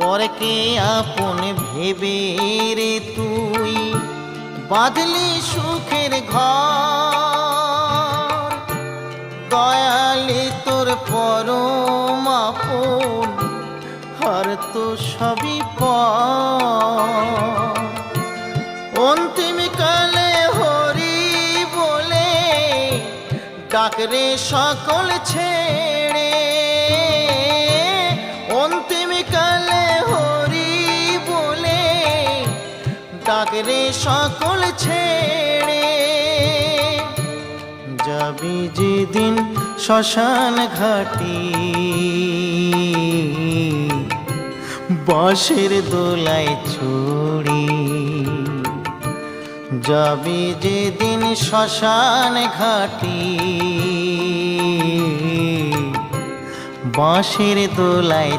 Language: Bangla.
পরকে আপন ভেবে রে তুই বাঁধলি সুখের ঘর। দয়ালি তোর পরম আপন আর তো সবই পর। অন্তিম কালে হরি বলে ডাকরে সকল ছেড়ে। অন্তিম কালে হরি বলে ডাকরে সকল ছেড়ে। যাবি যেদিন শ্মশান ঘাটি বাঁশের দোলায় ছড়ি। যাবি যেদিন শ্মশান ঘাটি বাঁশের দোলায়